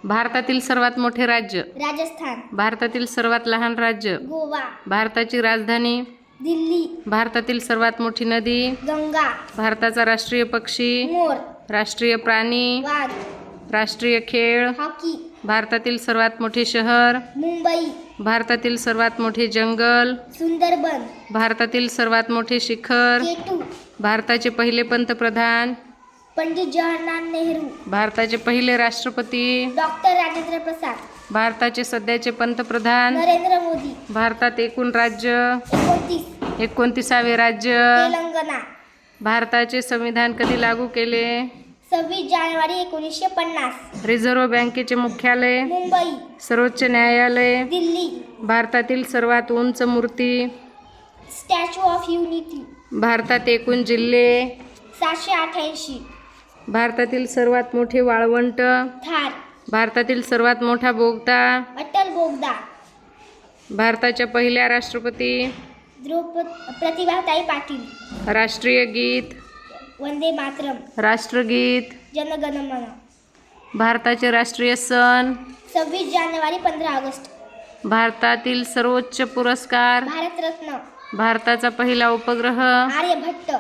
भारतातील सर्वात मोठे राज्य राजस्थान. भारतातील सर्वात लहान राज्य गोवा. भारताची राजधानी दिल्ली. भारतातील सर्वात मोठी नदी गंगा. भारताचा राष्ट्रीय पक्षी मोर. राष्ट्रीय प्राणी वाघ. राष्ट्रीय खेळ हॉकी. भारतातील सर्वात मोठे शहर मुंबई. भारतातील सर्वात मोठे जंगल सुंदरबन. भारतातील सर्वात मोठे शिखर केटू. भारताचे पहिले पंतप्रधान पंडित जवाहरलाल नेहरू. भारताचे पहिले राष्ट्रपती डॉक्टर राजेंद्र प्रसाद. भारताचे सध्याचे पंतप्रधान नरेंद्र मोदी. भारतात एकूण राज्य 29. 29वे राज्य तेलंगणा. भारताचे संविधान कधी लागू केले 26 जानेवारी 1950. रिझर्व्ह बँकेचे मुख्यालय मुंबई. सर्वोच्च न्यायालय दिल्ली. भारतातील सर्वात उंच मूर्ती स्टॅच्यू ऑफ युनिटी. भारतात एकूण जिल्हे 788. भारतातील सर्वात मोठे वाळवंट थार. भारतातील सर्वात मोठा बोगदा अटल बोगदा. भारताच्या पहिल्या राष्ट्रपती प्रतिभाताई पाटील. राष्ट्रीय गीत वंदे मातरम. राष्ट्रगीत जनगणमन. भारताचे राष्ट्रीय सण 26 जानेवारी 15 ऑगस्ट. भारतातील सर्वोच्च पुरस्कार भारतरत्न. भारताचा पहिला उपग्रह आर्यभट्ट.